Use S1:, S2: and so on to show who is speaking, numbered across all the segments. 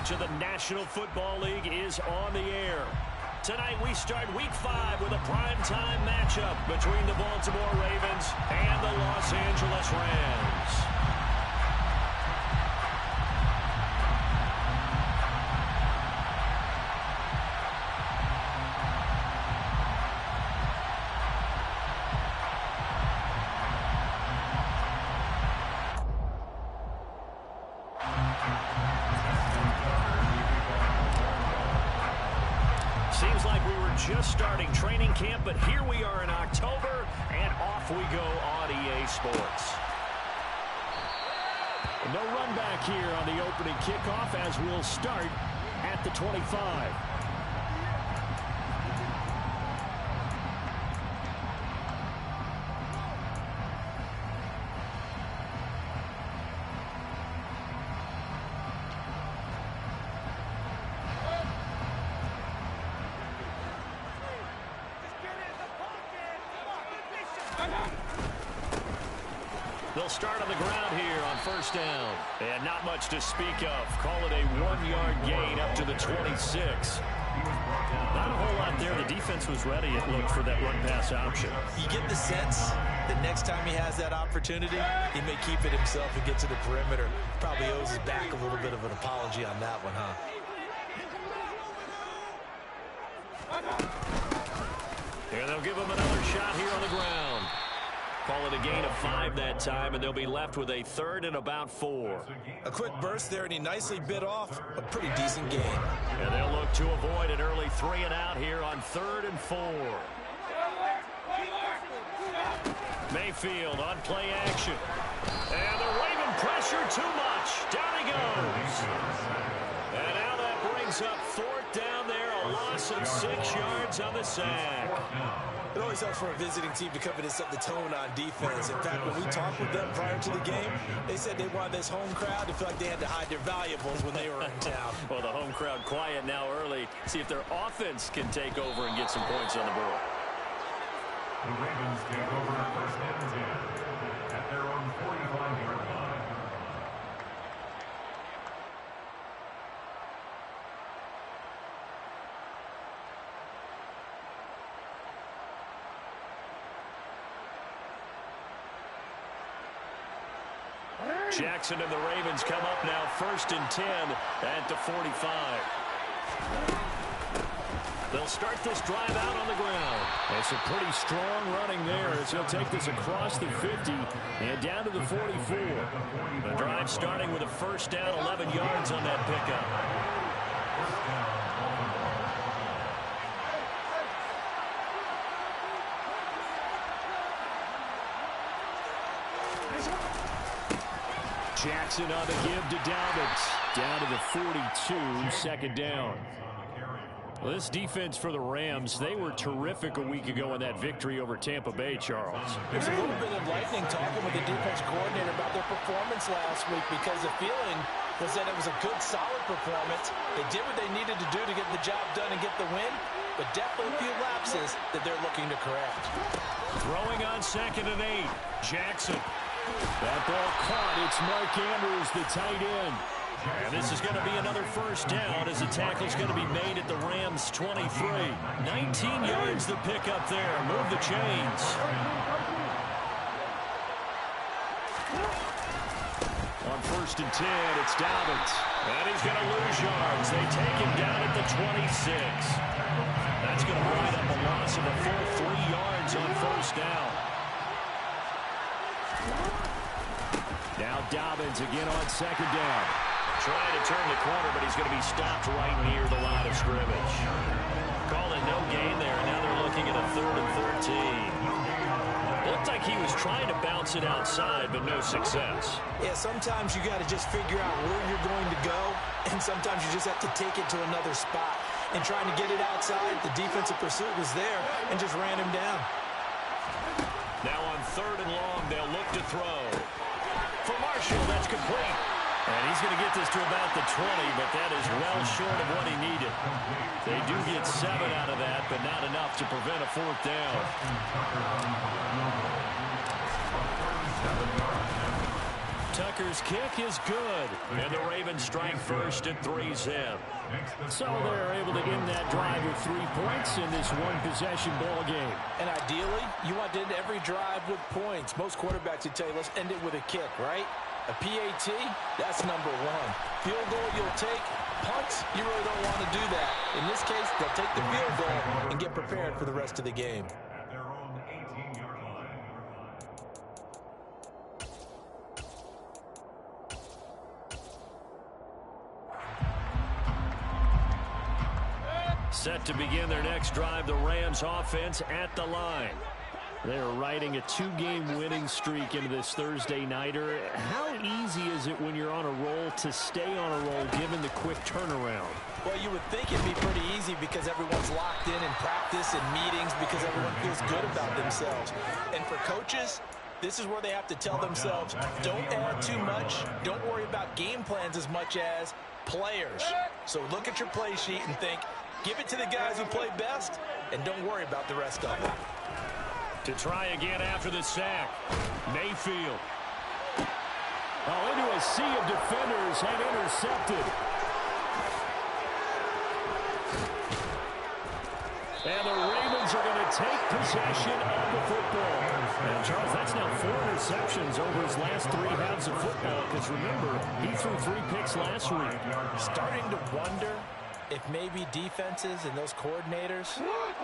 S1: coverage of the National Football League is on the air. Tonight we start Week 5 with a primetime matchup between the Baltimore Ravens and the Los Angeles Rams. Seems like we were just starting training camp, but here we are in October, and off we go on EA Sports. No run back here on the opening kickoff as we'll start at the 25. They'll start on the ground here on first down. And not much to speak of. Call it a 1-yard gain up to the 26. Not a whole lot there. The defense was ready, it looked, for that run-pass option.
S2: You get the sense that next time he has that opportunity, he may keep it himself and get to the perimeter. Probably owes his back a little bit of an apology on that one, huh?
S1: And they'll give him another shot here on the ground. Call it a gain of 5 that time, and they'll be left with a 3rd and about 4.
S2: A quick burst there, and he nicely bit off a pretty decent gain.
S1: And they'll look to avoid an early 3 and out here on 3rd and 4. Mayfield on play action. And the Raven pressure too much. Down he goes. And now that brings up 4th down there, a loss of 6 yards on the sack.
S2: It always helps for a visiting team to come in and set the tone on defense. In fact, when we talked with them prior to the game, they said they wanted this home crowd to feel like they had to hide their valuables when they were in town.
S1: Well, the home crowd quiet now early. See if their offense can take over and get some points on the board.
S3: The Ravens take over first and 10 at their own 45-yard line.
S1: Jackson and the Ravens come up now 1st and 10 at the 45. They'll start this drive out on the ground. It's a pretty strong running there as he'll take this across the 50 and down to the 44. The drive starting with a 1st down, 11 yards on that pickup. Jackson on the give to Dobbins. Down to the 42, 2nd down. Well, this defense for the Rams, they were terrific a week ago in that victory over Tampa Bay, Charles.
S2: There's a little bit of lightning talking with the defense coordinator about their performance last week because the feeling was that it was a good, solid performance. They did what they needed to do to get the job done and get the win, but definitely a few lapses that they're looking to correct.
S1: Throwing on 2nd and 8, Jackson. That ball caught. It's Mark Andrews, the tight end. And this is going to be another 1st down as the tackle's going to be made at the Rams' 23. 19 yards to pick up there. Move the chains. On 1st and 10, it's Dobbins. And he's going to lose yards. They take him down at the 26. That's going to wind up a loss of a full 3 yards on 1st down. Now Dobbins again on 2nd down. Trying to turn the corner, but he's going to be stopped right near the line of scrimmage. Calling no gain there, and now they're looking at a 3rd and 13. Looked like he was trying to bounce it outside, but no success.
S2: Yeah, sometimes you got to just figure out where you're going to go, and sometimes you just have to take it to another spot. And trying to get it outside, the defensive pursuit was there and just ran him down.
S1: Now on 3rd and long, they'll look to throw. For Marshall, that's complete. And he's going to get this to about the 20, but that is well short of what he needed. They do get 7 out of that, but not enough to prevent a 4th down. Tucker's kick is good. And the Ravens strike first at 3-zip. So they're able to end that drive with 3 points in this one-possession ball game.
S2: And ideally, you want to end every drive with points. Most quarterbacks would tell you, let's end it with a kick, right? A PAT, that's number 1. Field goal you'll take. Punts, you really don't want to do that. In this case, they'll take the field goal and get prepared for the rest of the game.
S3: At their own 18-yard line.
S1: Set to begin their next drive, the Rams offense at the line. They're riding a 2-game winning streak into this Thursday nighter. How easy is it when you're on a roll to stay on a roll given the quick turnaround?
S2: Well, you would think it'd be pretty easy because everyone's locked in practice and meetings because everyone feels good about themselves. And for coaches, this is where they have to tell themselves, don't add too much, don't worry about game plans as much as players. So look at your play sheet and think, give it to the guys who play best, and don't worry about the rest of them.
S1: To try again after the sack, Mayfield. Oh, into a sea of defenders and intercepted. And the Ravens are going to take possession of the football. And Charles, that's now 4 interceptions over his last 3 halves of football. Because remember, he threw 3 picks last week.
S2: Starting to wonder if maybe defenses and those coordinators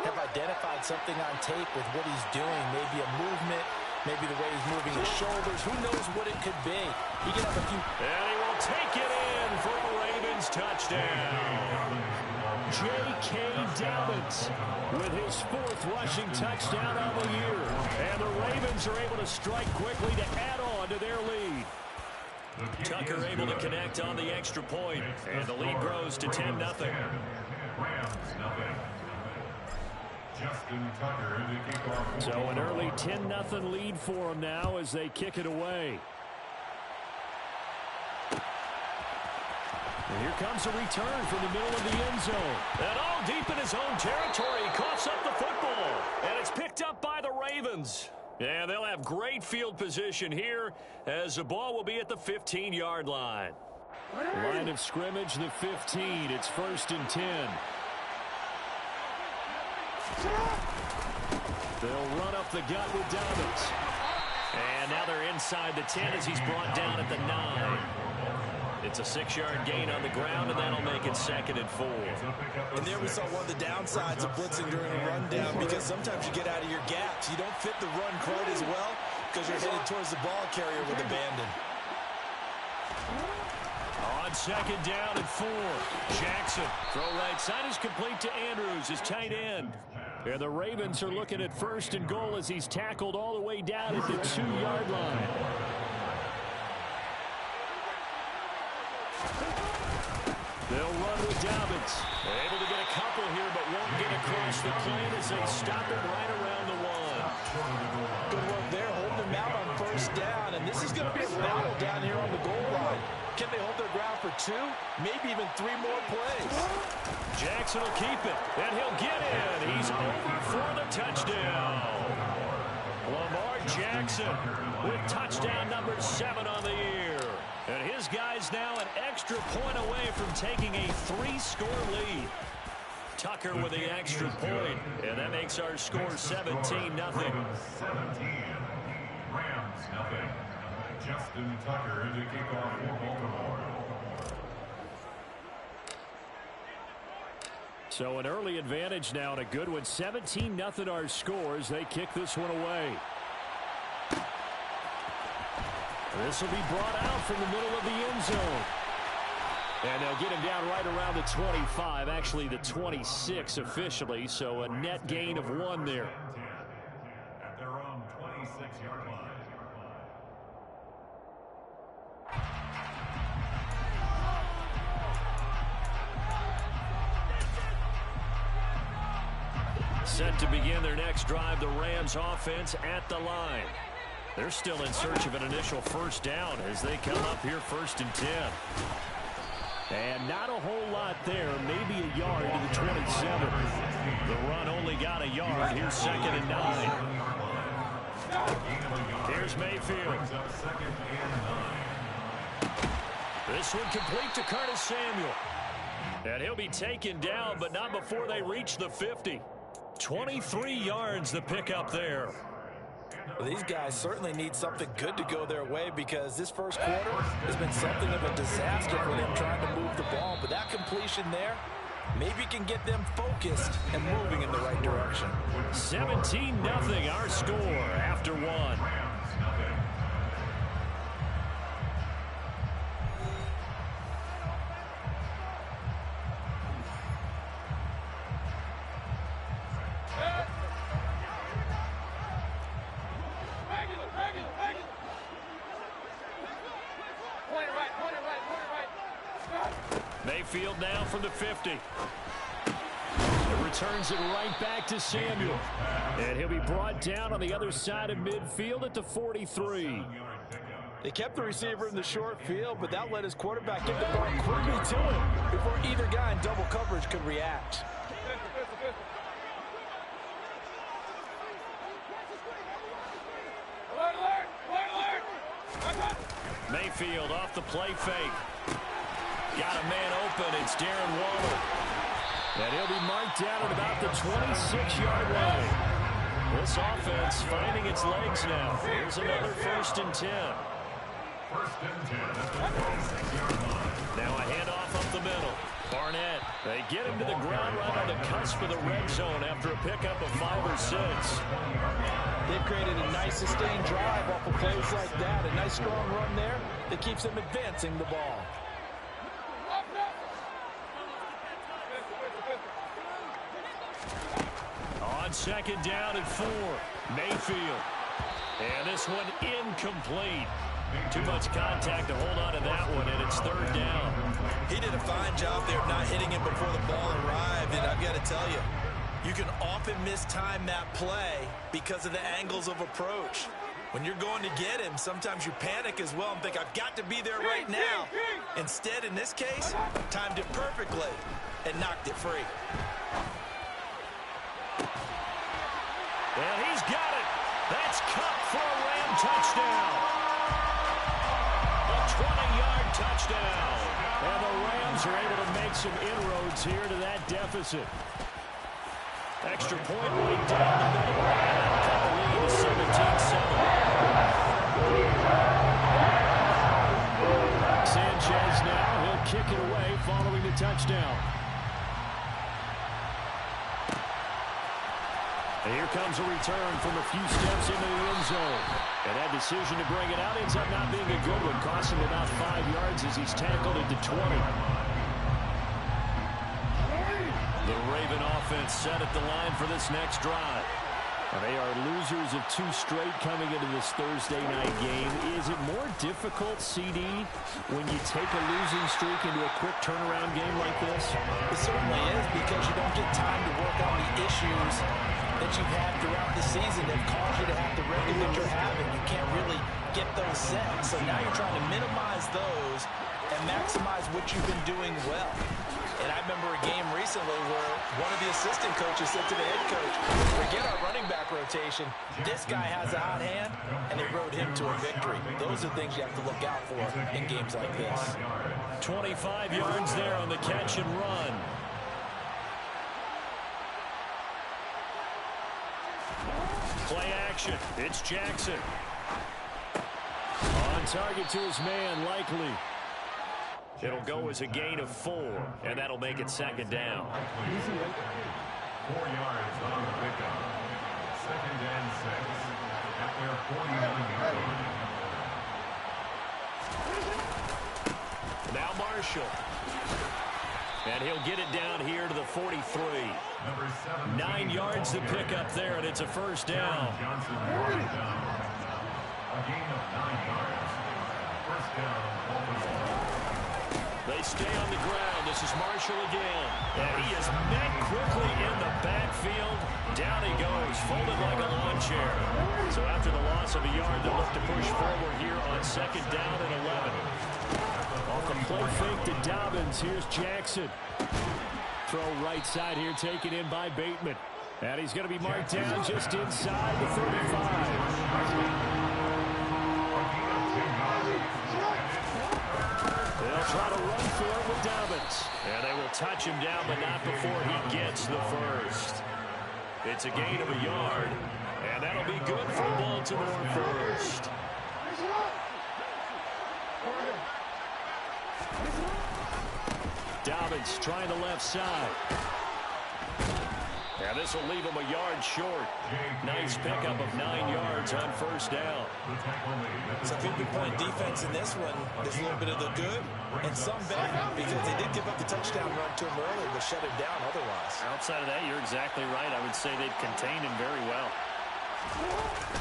S2: have identified something on tape with what he's doing. Maybe a movement, maybe the way he's moving his shoulders. Who knows what it could be? He can have a few.
S1: And he will take it in for a Ravens touchdown. J.K. Dobbins with his 4th rushing touchdown of the year. And the Ravens are able to strike quickly to add on to their lead. Tucker able to connect on the extra point, and the lead grows to 10-0.
S3: Rams 0. Justin Tucker to kick off.
S1: So an early 10-0 lead for them now as they kick it away. And here comes a return from the middle of the end zone. And all deep in his own territory, he coughs up the football. And it's picked up by the Ravens. Yeah, they'll have great field position here as the ball will be at the 15-yard line. Line of scrimmage, the 15. It's 1st and 10. They'll run up the gut with Dobbins. And now they're inside the 10 as he's brought down at the 9. It's a 6-yard gain on the ground, and that'll make it 2nd and 4.
S2: And there we saw one of the downsides of blitzing during a rundown, because sometimes you get out of your gaps. You don't fit the run quite as well because you're headed towards the ball carrier with abandon.
S1: On 2nd down and 4. Jackson. Throw right side is complete to Andrews, his tight end. And the Ravens are looking at 1st and goal as he's tackled all the way down at the 2-yard line. They'll run with Dobbins. Able to get a couple here, but won't get across the plane as they stop him right around the 1.
S2: Good work there, holding him out on 1st down, and this is going to be a battle down here on the goal line. Can they hold their ground for 2, maybe even 3 more plays?
S1: Jackson will keep it, and he'll get in. He's over for the touchdown. Lamar Jackson with touchdown number 7 on the year. And his guy's now an extra point away from taking a 3-score lead. Tucker with the extra point, and that makes our score 17-0.
S3: 17. Rams 0. Justin Tucker to kick off for Baltimore.
S1: So an early advantage now and a good one. 17-0 our scores. They kick this one away. This will be brought out from the middle of the end zone. And they'll get him down right around the 25, actually the 26 officially, so a net gain of 1 there.
S3: At their own 26-yard line.
S1: Set to begin their next drive, the Rams offense at the line. They're still in search of an initial 1st down as they come up here 1st and 10. And not a whole lot there, maybe a yard to the 27. The run only got a yard. Here's 2nd and 9. Here's Mayfield. This one complete to Curtis Samuel. And he'll be taken down, but not before they reach the 50. 23 yards the pickup there.
S2: Well, these guys certainly need something good to go their way because this first quarter has been something of a disaster for them trying to move the ball. But that completion there maybe can get them focused and moving in the right direction.
S1: 17-0 our score after one. Mayfield now from the 50. It returns it right back to Samuel. And he'll be brought down on the other side of midfield at the 43.
S2: They kept the receiver in the short field, but that let his quarterback get the ball quickly to him before either guy in double coverage could react.
S1: Mayfield off the play fake. Got a man open. It's Darren Waller. And he'll be marked down at about the 26-yard line. This offense finding its legs now. Here's another 1st and 10.
S3: 1st and 10 at the 26-yard line.
S1: Now a handoff up the middle. Barnett. They get him to the ground right on the cusp of the red zone after a pickup of 5 or 6.
S2: They've created a nice sustained drive off of plays like that. A nice strong run there that keeps them advancing the ball.
S1: On 2nd down and 4. Mayfield. And this one incomplete. Too much contact to hold on to that one, and it's 3rd down.
S2: He did a fine job there of not hitting him before the ball arrived, and I've got to tell you, you can often mistime that play because of the angles of approach. When you're going to get him, sometimes you panic as well and think, I've got to be there right now. Instead, in this case, timed it perfectly and knocked it free.
S1: And he's got it. That's Kupp for a Ram touchdown. A 20-yard touchdown. And the Rams are able to make some inroads here to that deficit. Extra point right down the middle. And cut the lead to 17-7. Sanchez now. He'll kick it away following the touchdown. And here comes a return from a few steps into the end zone. And that decision to bring it out ends up not being a good one. Cost him about 5 yards as he's tackled at the 20. The Raven offense set at the line for this next drive. They are losers of 2 straight coming into this Thursday night game. Is it more difficult, CD, when you take a losing streak into a quick turnaround game like this?
S2: It certainly is, because you don't get time to work on the issues that you've had throughout the season that cause you to have the record that you're having. You can't really get those set. So now you're trying to minimize those and maximize what you've been doing well. And I remember a game recently where one of the assistant coaches said to the head coach, forget our running back rotation. This guy has a hot hand, and they rode him to a victory. Those are things you have to look out for in games like this.
S1: 25 yards there on the catch and run. Play action. It's Jackson. On target to his man, Likely. It'll go as a gain of 4, and that'll make it 2nd down.
S3: 4 yards on the pickup. 2nd and 6 at their 49-yard line.
S1: Now Marshall. And he'll get it down here to the 43. 9 yards to pick up there, and it's a 1st down.
S3: Johnson brought it down. A gain of 9 yards. 1st down, Baltimore.
S1: They stay on the ground. This is Marshall again. And he is met quickly in the backfield. Down he goes, folded like a lawn chair. So after the loss of a yard, they'll look to push forward here on 2nd down and 11. Off the play fake to Dobbins. Here's Jackson. Throw right side here, taken in by Bateman. And he's going to be marked down just inside the 35. They'll try to run for it with Dobbins. And they will touch him down, but not before he gets the first. It's a gain of a yard, and that'll be good for Baltimore first. Dobbins trying the left side. And this will leave him a yard short. Nice pickup of 9 yards on first down.
S2: Some 50-point defense in this one. There's a little bit of the good and some bad because they did give up the touchdown run to him early, but shut him down otherwise.
S4: Outside of that, you're exactly right. I would say they've contained him very well.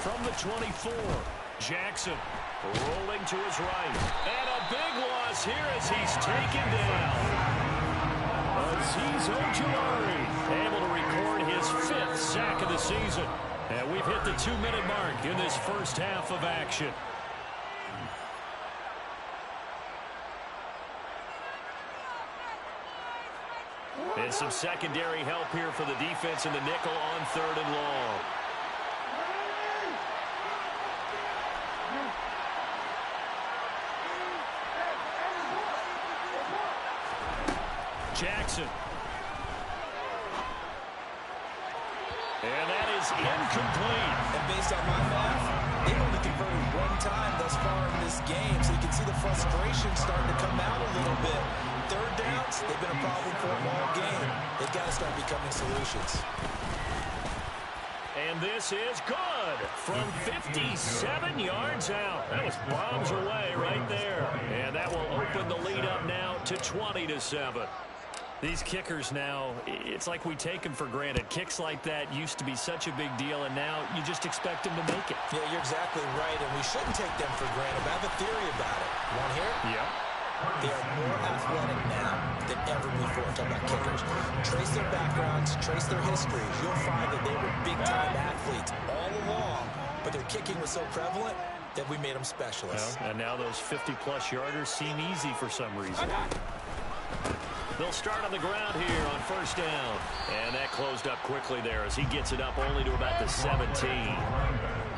S1: From the 24, Jackson rolling to his right. And a big loss here as he's taken down. Azeez Ojulari able to record his 5th sack of the season. And we've hit the 2-minute mark in this first half of action. And some secondary help here for the defense in the nickel on 3rd and long. Jackson. And that is incomplete.
S2: And based on my math, they've only converted 1 time thus far in this game, so you can see the frustration starting to come out a little bit. 3rd downs, they've been a problem for them all game. They've got to start becoming solutions.
S1: And this is good from 57 yards out. That was bombs away right there. And that will open the lead up now to 20-7.
S4: These kickers now, it's like we take them for granted. Kicks like that used to be such a big deal, and now you just expect them to make it.
S2: Yeah, you're exactly right, and we shouldn't take them for granted. But I have a theory about it. You want to hear it?
S4: Yeah.
S2: They are more athletic now than ever before. I'm talking about kickers. Trace their backgrounds, trace their histories. You'll find that they were big-time athletes all along, but their kicking was so prevalent that we made them specialists.
S4: Well, and now those 50-plus yarders seem easy for some reason.
S1: They'll start on the ground here on first down. And that closed up quickly there as he gets it up only to about the 17.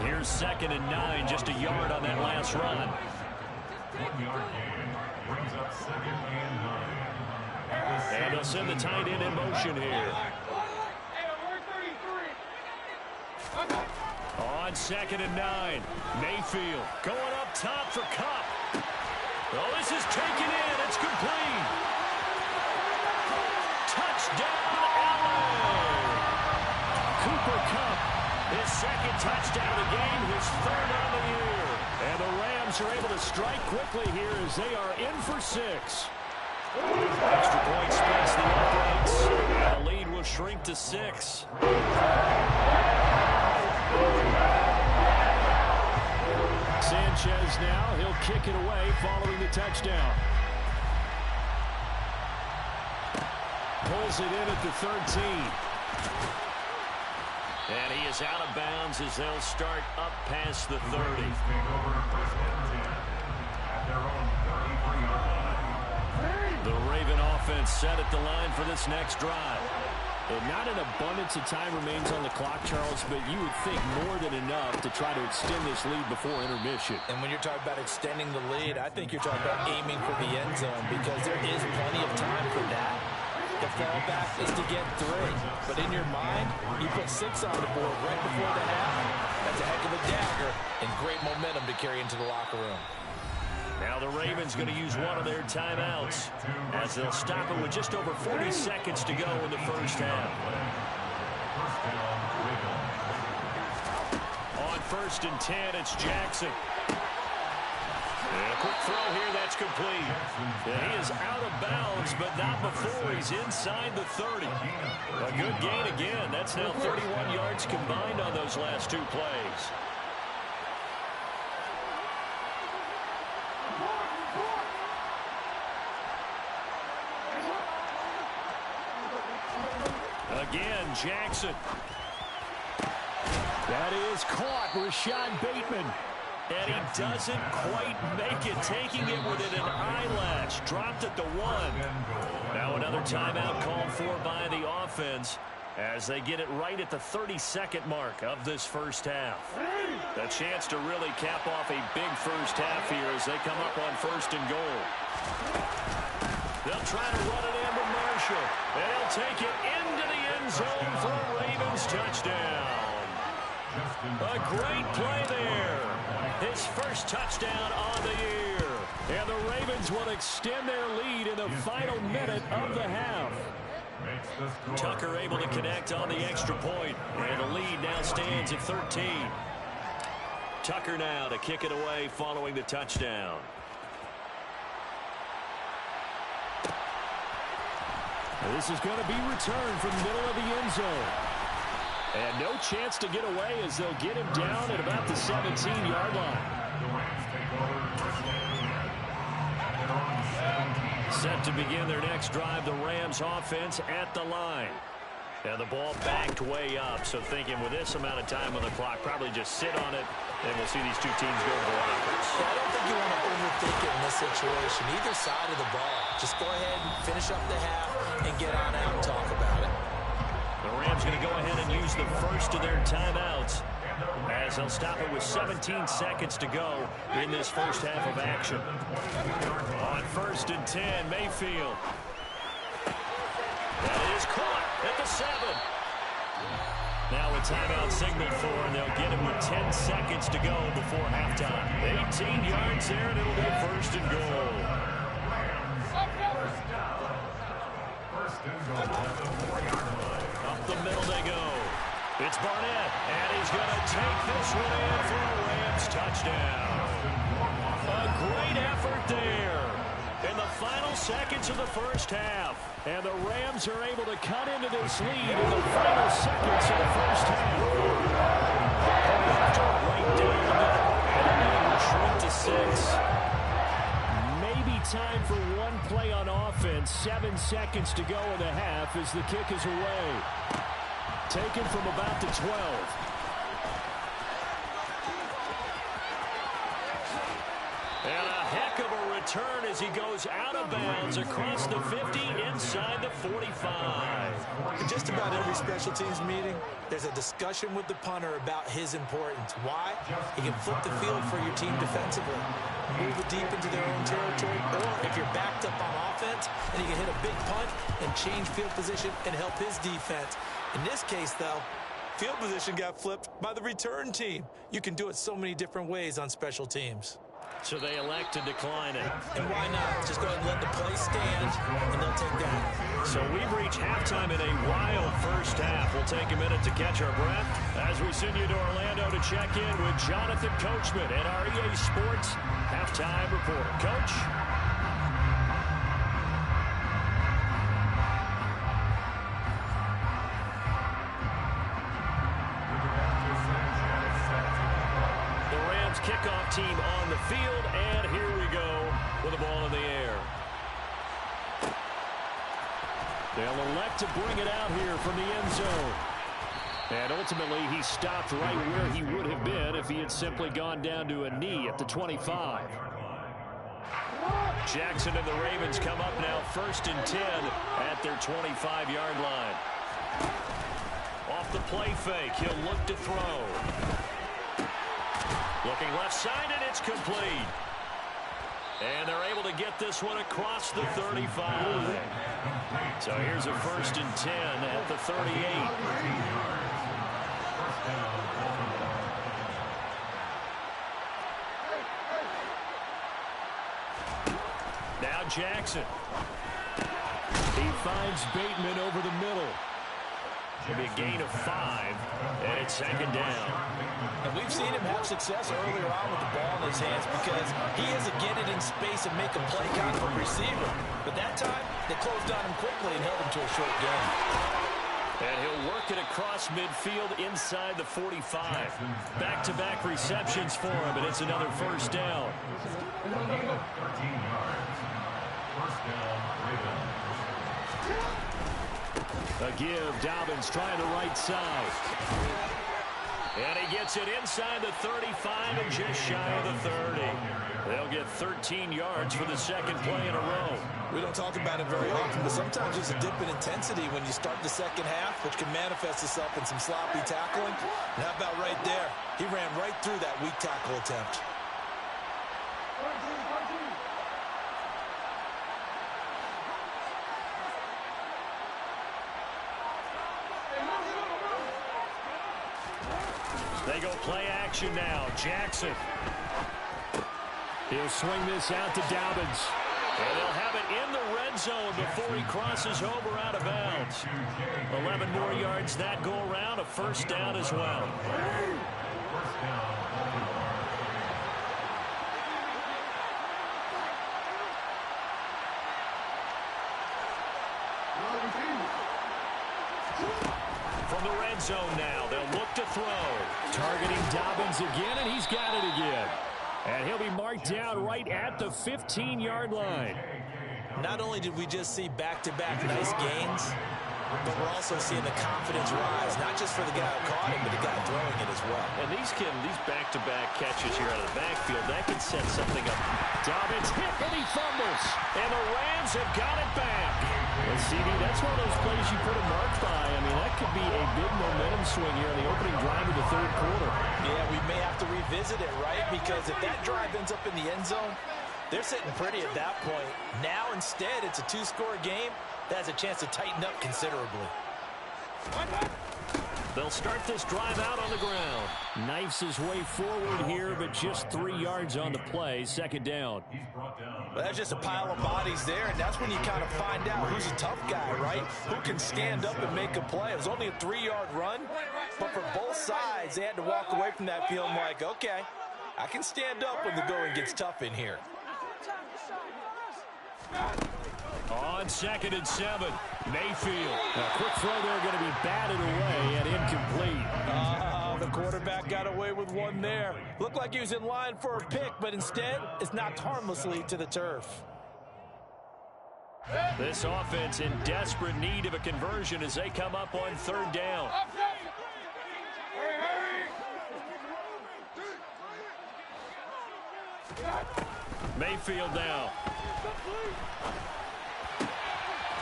S1: Here's 2nd and 9, just a yard on that last run.
S3: 1-yard gain brings up 2nd and 9.
S1: And they'll send the tight end in motion here. On 2nd and 9, Mayfield going up top for Kupp. Oh, this is taken in. It's complete. Touchdown, LA! Cooper Kupp, his 2nd touchdown of the game, his 3rd on the year. And the Rams are able to strike quickly here as they are in for 6. Extra point splits the uprights, and the lead will shrink to 6. Sanchez now, he'll kick it away following the touchdown. Pulls it in at the 13. And he is out of bounds as they'll start up past the 30. The Raven offense set at the line for this next drive.
S5: And not an abundance of time remains on the clock, Charles, but you would think more than enough to try to extend this lead before intermission.
S2: And when you're talking about extending the lead, I think you're talking about aiming for the end zone because there is plenty of time for that. The fallback is to get 3. But in your mind, you put 6 on the board right before the half. That's a heck of a dagger and great momentum to carry into the locker room.
S1: Now the Ravens going to use one of their timeouts as they'll stop it with just over 40 seconds to go in the first half. On 1st and 10, it's Jackson. And a quick throw here, that's complete. And he is out of bounds, but not before he's inside the 30. A good gain again. That's now 31 yards combined on those last 2 plays. Again, Jackson.
S5: That is caught, Rashad Bateman.
S1: And he doesn't quite make it, taking it within an eyelash. Dropped at the 1. Now another timeout called for by the offense as they get it right at the 32nd mark of this first half. A chance to really cap off a big first half here as they come up on 1st and goal.
S4: They'll try to run it in to Marshall. And he'll take it into the end zone for a Ravens touchdown. A great play there. His first touchdown on the year. And the Ravens will extend their lead in the final minute of the half. Tucker able to connect on the extra point. And the lead now stands at 13. Tucker now to kick it away following the touchdown. This is going to be returned from the middle of the end zone. And no chance to get away as they'll get him down at about the 17-yard line. Set to begin their next drive, the Rams offense at the line. And the ball backed way up, so thinking with this amount of time on the clock, probably just sit on it, and we'll see these two teams go to the lockers.
S2: Yeah, I don't think you want to overthink it in this situation. Either side of the ball. Just go ahead and finish up the half and get on out and talk about it.
S4: The Rams going to go ahead and use the first of their timeouts as they'll stop it with 17 seconds to go in this first half of action. On 1st and 10, Mayfield. That is caught at the 7. Now a timeout signaled for, and they'll get him with 10 seconds to go before halftime. 18 yards there, and it'll be a 1st and goal. Up the middle they go. It's Barnett, and he's going to take this one in for a Rams touchdown. A great effort there in the final seconds of the first half. And the Rams are able to cut into this lead in the final seconds of the first half. Right down the middle, and then shrink to 6. Maybe time for one play on offense. 7 seconds to go in the half as the kick is away. Taken from about the 12. And a heck of a return as he goes out of bounds across the 50 inside the 45.
S2: In just about every special teams meeting, there's a discussion with the punter about his importance. Why? He can flip the field for your team defensively, move it deep into their own territory, or if you're backed up on offense, and he can hit a big punt and change field position and help his defense. In this case, though, field position got flipped by the return team. You can do it so many different ways on special teams.
S4: So they elect to decline it.
S2: And why not? Just go ahead and let the play stand, and they'll take that.
S4: So we've reached halftime in a wild first half. We'll take a minute to catch our breath as we send you to Orlando to check in with Jonathan Coachman and our EA Sports halftime reporter. Coach? Kickoff team on the field, and here we go with the ball in the air. They'll elect to bring it out here from the end zone. And ultimately, he stopped right where he would have been if he had simply gone down to a knee at the 25. Jackson and the Ravens come up now 1st and 10 at their 25-yard line. Off the play fake, he'll look to throw. Looking left side, and it's complete. And they're able to get this one across the 35. So here's a 1st and 10 at the 38. Now Jackson. He finds Bateman over the middle. It'll be a gain of 5, and it's 2nd down.
S2: And we've seen him have success earlier on with the ball in his hands because he has to get it in space and make a play kind of a receiver. But that time, they closed on him quickly and held him to a short gain.
S4: And he'll work it across midfield inside the 45. Back-to-back receptions for him, and it's another 1st down.
S3: 13 yards. 1st down, Ravens.
S4: A give, Dobbins trying the right side. And he gets it inside the 35 and just shy of the 30. They'll get 13 yards for the 2nd play in a row.
S2: We don't talk about it very often, but sometimes there's a dip in intensity when you start the 2nd half, which can manifest itself in some sloppy tackling. And how about right there? He ran right through that weak tackle attempt.
S4: They go play action now. Jackson.
S5: He'll swing this out to Dobbins.
S4: And they'll have it in the red zone before he crosses over out of bounds. 11 more yards that go around, a first down as well. From the red zone now, they'll look to throw.
S5: Targeting Dobbins again, and he's got it again. And he'll be marked down right at the 15-yard line.
S2: Not only did we just see back-to-back nice gains, but we're also seeing the confidence rise, not just for the guy who caught him, but the guy throwing it as well.
S4: And these back-to-back catches here out of the backfield, that can set something up.
S5: Dobbins hit, and he fumbles.
S4: And the Rams have got it back.
S5: Well, CD, that's one of those plays you put a mark by. I mean, that could be a big momentum swing here in the opening drive of the third quarter.
S2: Yeah, we may have to revisit it, right? Because if that drive ends up in the end zone, they're sitting pretty at that point. Now, instead, it's a two-score game. That has a chance to tighten up considerably.
S4: They'll start this drive out on the ground.
S5: Knifes his way forward here, but just 3 yards on the play. Second down.
S2: Well, that's just a pile of bodies there, and that's when you kind of find out who's a tough guy, right? Who can stand up and make a play. It was only a 3-yard run, but for both sides, they had to walk away from that feeling like, okay, I can stand up when the going gets tough in here.
S4: On 2nd and 7, Mayfield.
S5: A quick throw there going to be batted away and incomplete.
S2: The quarterback got away with one there. Looked like he was in line for a pick, but instead, it's knocked harmlessly to the turf.
S4: This offense in desperate need of a conversion as they come up on 3rd down. Mayfield now.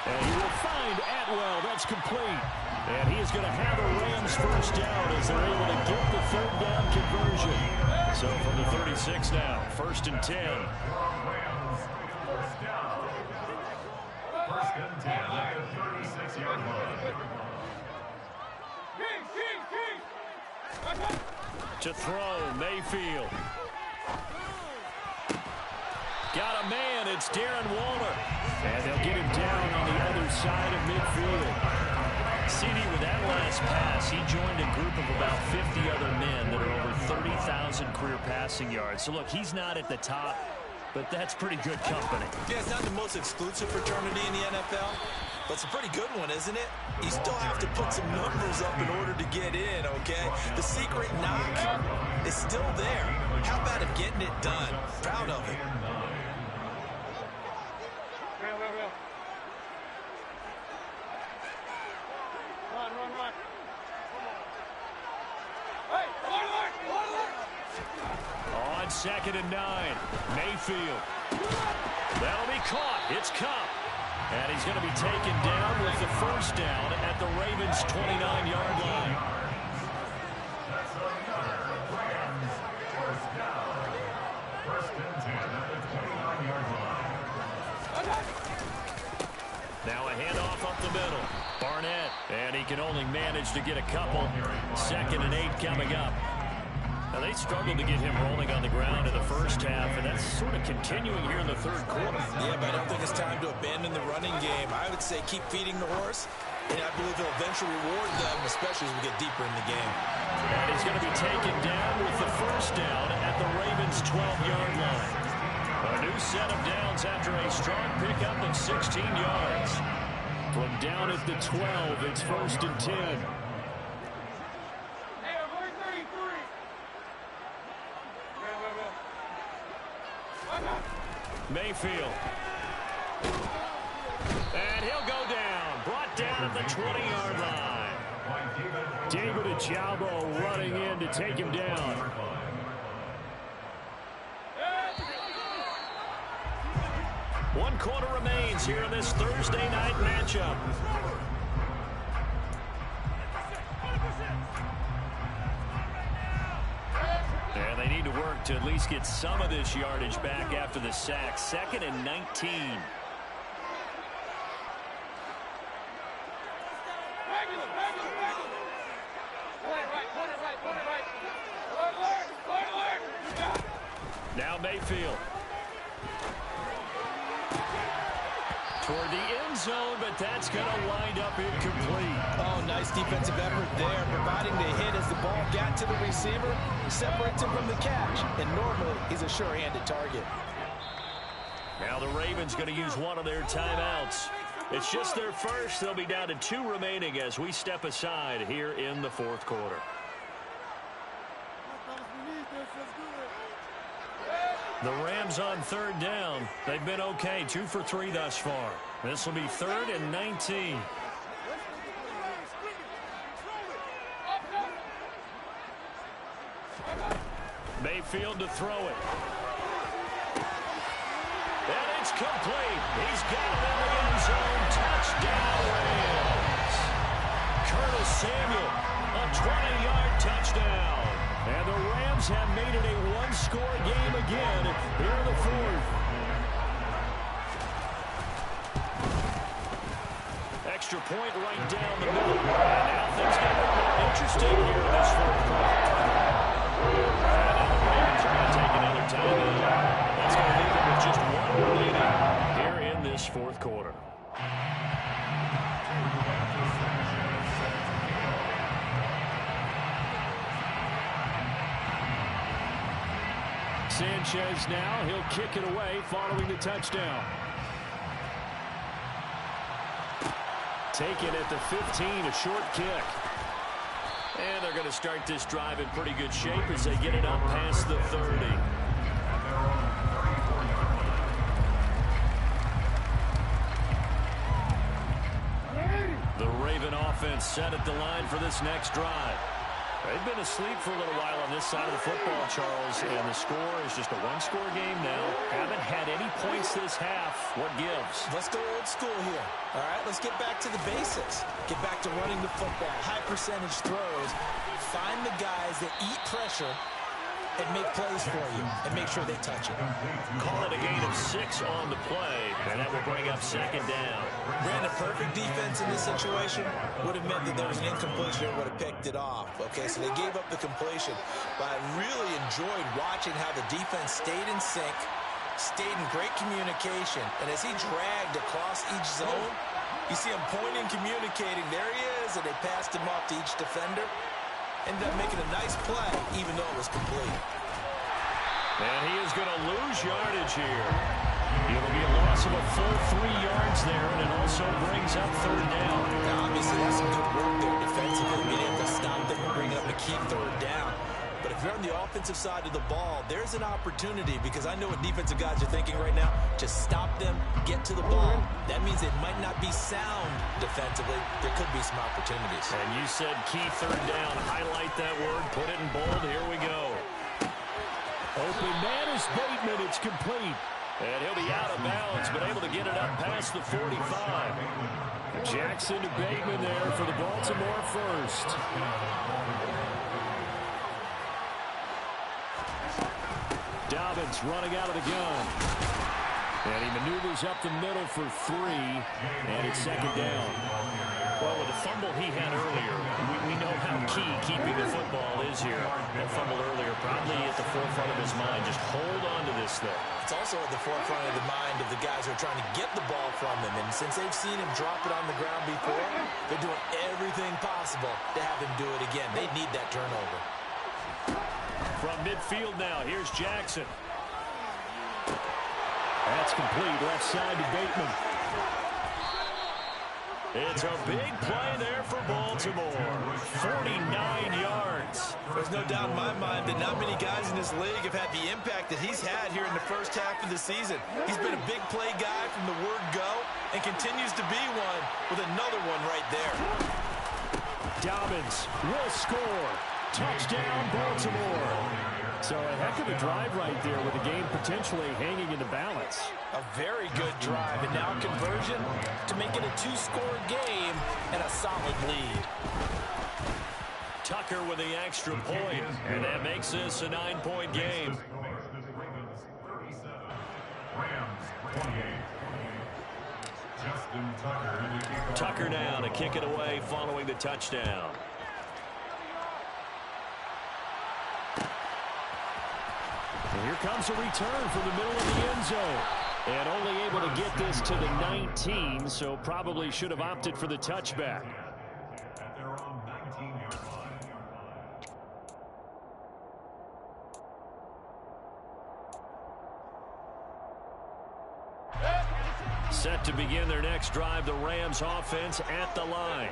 S5: And he will find Atwell. That's complete. And he is going to have a Rams first down as they're able to get the 3rd down conversion.
S4: So from the 36 now, 1st and 10.
S3: First and 10 at the 36-yard line.
S4: To throw, Mayfield. Got a man, it's Darren Waller.
S5: And they'll get him down on the other side of midfield.
S4: CD, with that last pass, he joined a group of about 50 other men that are over 30,000 career passing yards. So, look, he's not at the top, but that's pretty good company.
S2: Yeah, it's not the most exclusive fraternity in the NFL, but it's a pretty good one, isn't it? You still have to put some numbers up in order to get in, okay? The secret knock is still there. How about him getting it done? Proud of it.
S4: On 2nd and 9, Mayfield. That'll be caught. It's Kupp. And he's going to be taken down with the first down at the Ravens' 29-yard line.
S3: That's another Rams first down. First and 10 at the 29-yard line.
S4: Now a handoff up the middle. Barnett. And he can only manage to get a couple. 2nd and 8 coming up. Now, they struggled to get him rolling on the ground in the first half, and that's sort of continuing here in the third quarter.
S2: Yeah, but I don't think it's time to abandon the running game. I would say keep feeding the horse, and I believe he'll eventually reward them, especially as we get deeper in the game.
S4: And he's going to be taken down with the first down at the Ravens' 12-yard line. A new set of downs after a strong pickup of 16 yards.
S5: From down at the 12, it's 1st and 10.
S4: Mayfield. And he'll go down. Brought down at the 20-yard line.
S5: David Ojabo running in to take him down.
S4: One quarter remains here in this Thursday night matchup. And they need to work to at least get some of this yardage back after the sack. 2nd and 19.
S5: Now Mayfield. Toward the end zone, but that's going to wind up incomplete.
S2: Oh, nice defensive effort there, providing the hit as the ball got to the receiver, separates him from the catch, and normally he's a sure-handed target.
S5: Now the Ravens going to use one of their timeouts. It's just their first. They'll be down to 2 remaining as we step aside here in the fourth quarter. The Rams on 3rd down. They've been okay, 2 for 3 thus far. This will be 3rd and 19. Mayfield to throw it. And it's complete. He's got it in the end zone. Touchdown, Rams. Curtis Samuel, a 20-yard touchdown. And the Rams have made it a one-score game again here in the fourth. Extra point right down the middle. And now things get a little more interesting here in this fourth quarter. And now the Ravens are going to take another timeout. That's going to leave them with just 1 remaining here in this fourth quarter. Sanchez now, he'll kick it away following the touchdown. Taken at the 15, a short kick. And they're going to start this drive in pretty good shape as they get it up past the 30. The Raven offense set at the line for this next drive. They've been asleep for a little while on this side of the football, Charles, and the score is just a one-score game now. Haven't had any points this half. What gives?
S2: Let's go old school here. All right, let's get back to the basics. Get back to running the football, high percentage throws. Find the guys that eat pressure and make plays for you and make sure they touch it.
S5: Call it a gain of 6 on the play, and that will bring up 2nd down.
S2: Brandon, perfect defense in this situation would have meant that there was an incompletion and would have picked it off. Okay, so they gave up the completion, but I really enjoyed watching how the defense stayed in sync, stayed in great communication, and as he dragged across each zone, you see him pointing, communicating. There he is, and they passed him off to each defender. Ended up making a nice play, even though it was complete.
S5: And he is going to lose yardage here. It'll be a loss of a full 3 yards there, and it also brings up 3rd down.
S2: Now, obviously, that's some good work there defensively, being able to stop them and bring up a key 3rd down. But if you're on the offensive side of the ball, there's an opportunity, because I know what defensive guys are thinking right now. Just stop them, get to the ball. That means it might not be sound defensively. There could be some opportunities.
S5: And you said key 3rd down. Highlight that word. Put it in bold. Here we go. Open man is Bateman. It's complete. And he'll be out of bounds, but able to get it up past the 45. Jackson to Bateman there for the Baltimore first. Dobbins running out of the gun. And he maneuvers up the middle for 3, and it's 2nd down. Well, with the fumble he had earlier, we know how key keeping the football is here. That fumble earlier probably at the forefront of his mind. Just hold on to this thing.
S2: It's also at the forefront of the mind of the guys who are trying to get the ball from him. And since they've seen him drop it on the ground before, they're doing everything possible to have him do it again. They need that turnover.
S5: From midfield now, here's Jackson. That's complete, left side to Bateman. It's a big play there for Baltimore. 49 yards.
S2: There's no doubt in my mind that not many guys in this league have had the impact that he's had here in the first half of the season. He's been a big play guy from the word go and continues to be one with another one right there.
S5: Dobbins will score. Touchdown, Baltimore. So a heck of a drive right there with the game potentially hanging in the balance.
S2: A very good drive, and now conversion to make it a 2-score game and a solid lead.
S5: Tucker with the extra point, and that makes this a 9-point game. Tucker now to kick it away following the touchdown. And here comes a return from the middle of the end zone. And only able to get this to the 19, so probably should have opted for the touchback.
S3: At their own 19-yard line.
S5: Set to begin their next drive, the Rams offense at the line.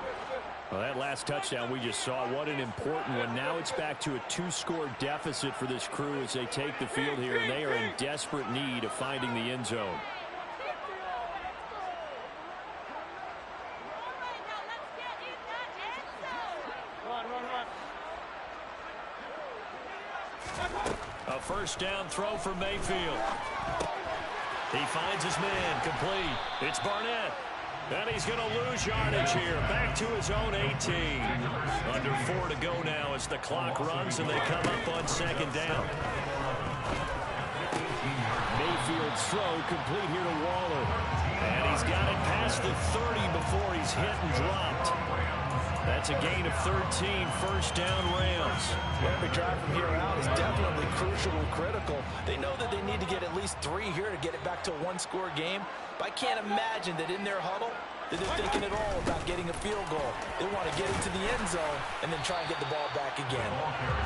S5: Well, that last touchdown we just saw, what an important one. Now it's back to a 2-score deficit for this crew as they take the field here, and they are in desperate need of finding the end zone. A first down throw for Mayfield. He finds his man, complete. It's Barnett. And he's going to lose yardage here. Back to his own 18. Under 4 to go now as the clock runs and they come up on second down. Mayfield's throw complete here to Waller. And he's got it past the 30 before he's hit and dropped. That's a gain of 13, first down Rams.
S2: Every drive from here out is definitely crucial and critical. They know that they need to get at least 3 here to get it back to a 1-score game. But I can't imagine that in their huddle that they're thinking at all about getting a field goal. They want to get into the end zone and then try and get the ball back again.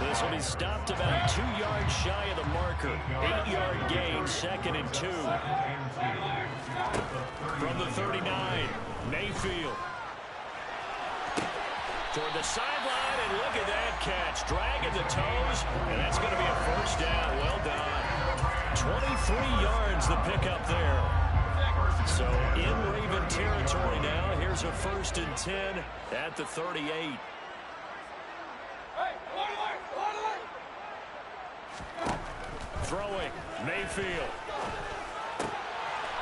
S5: This will be stopped about 2 yards shy of the marker. 8-yard gain, second and 2. From the 39, Mayfield. Toward the sideline, and look at that catch. Dragging the toes, and that's going to be a first down. Well done. 23 yards the pickup there. So in Raven territory now. Here's a first and 10 at the 38. Throwing, Mayfield.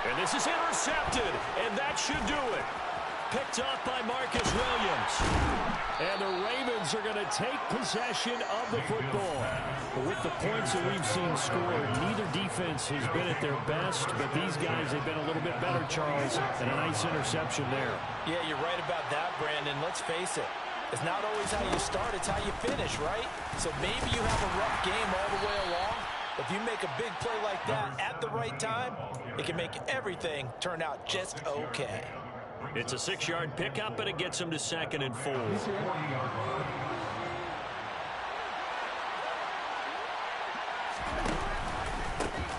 S5: And this is intercepted, and that should do it. Picked off by Marcus Williams. And the Ravens are going to take possession of the football. But with the points that we've seen scored, neither defense has been at their best, but these guys have been a little bit better, Charles, and a nice interception there.
S2: Yeah, you're right about that, Brandon. Let's face it. It's not always how you start, it's how you finish, right? So maybe you have a rough game all the way along. If you make a big play like that at the right time, it can make everything turn out just okay.
S5: It's a 6-yard pickup, and it gets him to second and 4.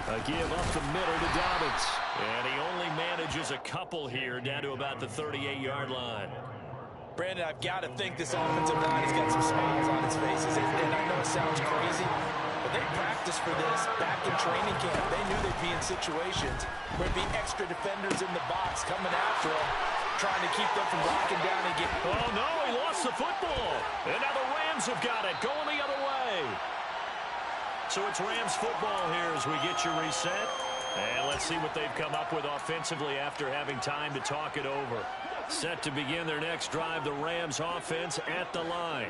S5: A give up the middle to Dobbins. And he only manages a couple here down to about the 38-yard line.
S2: Brandon, I've got to think this offensive line has got some smiles on its faces. And I know it sounds crazy, but they practiced for this back in training camp. They knew they'd be in situations where there'd be extra defenders in the box coming after them, trying to keep them from locking down and get...
S5: Oh, no, he lost the football. And now the Rams have got it, going the other way. So it's Rams football here as we get you reset. And let's see what they've come up with offensively after having time to talk it over. Set to begin their next drive, the Rams offense at the line.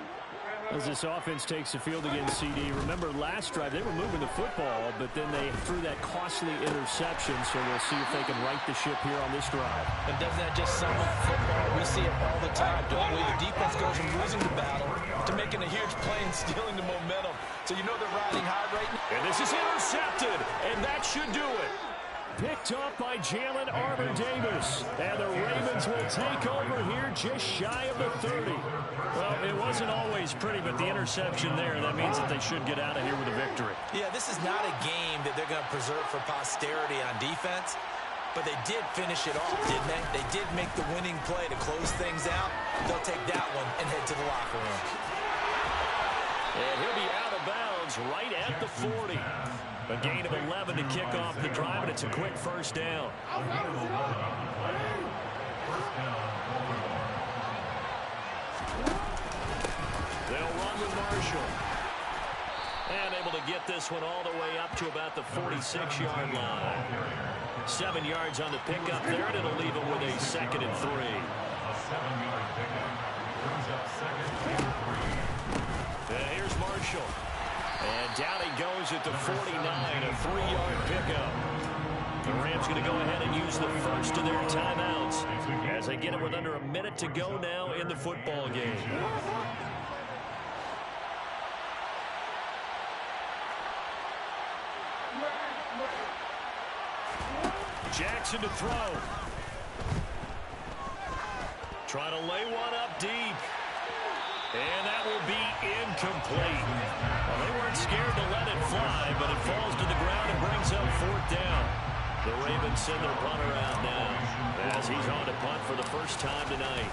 S5: As this offense takes the field against CD, remember last drive they were moving the football, but then they threw that costly interception, so we'll see if they can right the ship here on this drive.
S2: And doesn't that just sum up football? We see it all the time, don't we? The defense goes from losing the battle to making a huge play and stealing the momentum. So you know they're riding high right now.
S5: And this is intercepted, and that should do it. Picked up by Jalen Armour-Davis. And the Ravens will take over here just shy of the 30. Well, it wasn't always pretty, but the interception there, that means that they should get out of here with a victory.
S2: Yeah, this is not a game that they're going to preserve for posterity on defense, but they did finish it off, didn't they? They did make the winning play to close things out. They'll take that one and head to the locker room.
S5: And he'll be out of bounds right at the 40. A gain of 11 to kick off the drive, and it's a quick first down. They'll run with Marshall. And able to get this one all the way up to about the 46-yard line. 7 yards on the pickup there, and it'll leave them with a second and 3.
S3: A 7-yard pickup brings up second and 3.
S5: Here's Marshall. And down he goes at the 49, a 3-yard pickup. The Rams going to go ahead and use the first of their timeouts as they get it with under a minute to go now in the football game.
S4: Jackson to throw. Trying to lay one up deep. And that will be incomplete. Well, they weren't scared to let it fly, but it falls to the ground and brings up 4th down. The Ravens send their punter out now as he's on to punt for the first time tonight.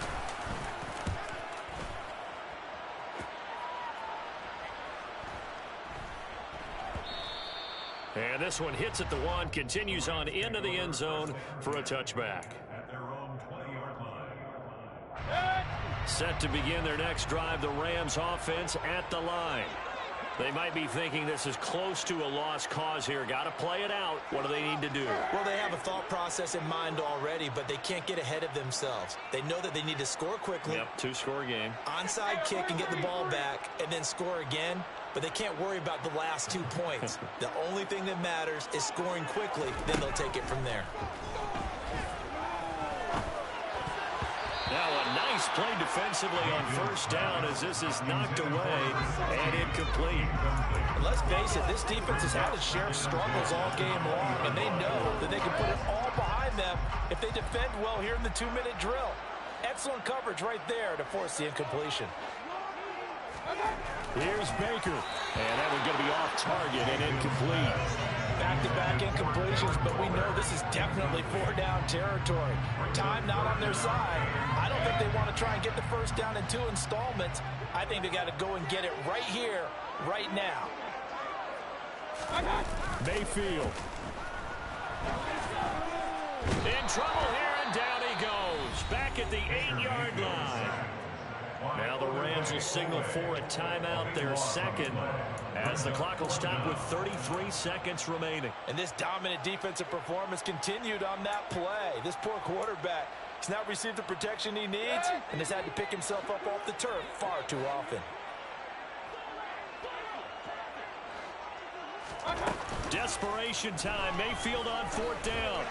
S4: And this one hits at the 1, continues on into the end zone for a touchback.
S3: At their own 20-yard line.
S4: Set to begin their next drive, the Rams offense at the line. They might be thinking this is close to a lost cause here. Got to play it out. What do they need to do?
S2: Well, they have a thought process in mind already, but they can't get ahead of themselves. They know that they need to score quickly.
S4: Yep, 2-score game.
S2: Onside kick and get the ball back and then score again, but they can't worry about the last 2 points. The only thing that matters is scoring quickly, then they'll take it from there.
S4: Now a nice play defensively on 1st down as this is knocked away and incomplete.
S2: And let's face it, this defense has had its share of struggles all game long, and they know that they can put it all behind them if they defend well here in the 2-minute drill. Excellent coverage right there to force the incompletion.
S4: Here's Baker, and that one's going to be off target and incomplete.
S2: Back-to-back incompletions, but we know this is definitely 4-down territory. Time not on their side. I don't think they want to try and get the 1st down in 2 installments. I think they got to go and get it right here, right now.
S4: Mayfield. In trouble here, and down he goes. Back at the 8-yard line. Now the Rams will signal for a timeout, their 2nd, as the clock will stop with 33 seconds remaining.
S2: And this dominant defensive performance continued on that play. This poor quarterback has now received the protection he needs and has had to pick himself up off the turf far too often.
S4: Desperation time. Mayfield on 4th down.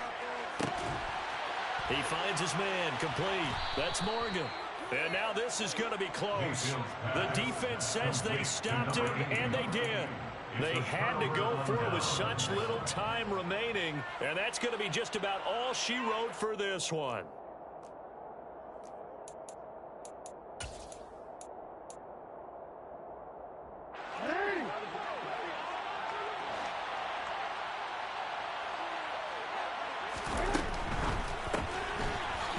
S4: He finds his man, complete. That's Morgan. And now this is going to be close. The defense says they stopped him, and they did. They had to go for it with such little time remaining, and that's going to be just about all she wrote for this one.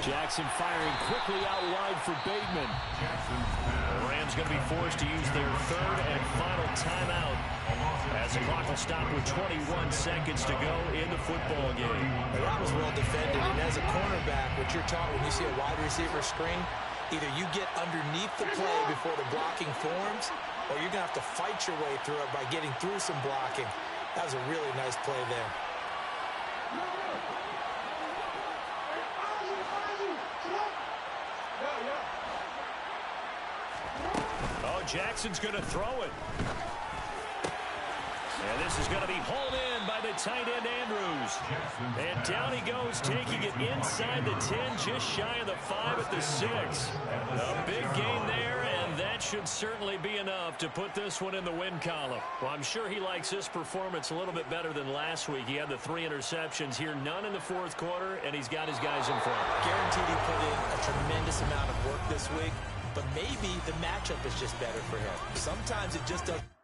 S4: Jackson firing quickly out wide for Bateman. The Rams going to be forced to use their 3rd and final timeout as the clock will stop with 21 seconds to go in the football game.
S2: Well, that was well defended, and as a cornerback, what you're taught when you see a wide receiver screen, either you get underneath the play before the blocking forms, or you're going to have to fight your way through it by getting through some blocking. That was a really nice play there.
S4: Jackson's going to throw it. And this is going to be hauled in by the tight end, Andrews. And down he goes, taking it inside the 10, just shy of the 5 at the 6. A big gain there, and that should certainly be enough to put this one in the win column. Well, I'm sure he likes this performance a little bit better than last week. He had the 3 interceptions here, none in the 4th quarter, and he's got his guys in front.
S2: Guaranteed he put in a tremendous amount of work this week. But maybe the matchup is just better for him. Sometimes it just doesn't.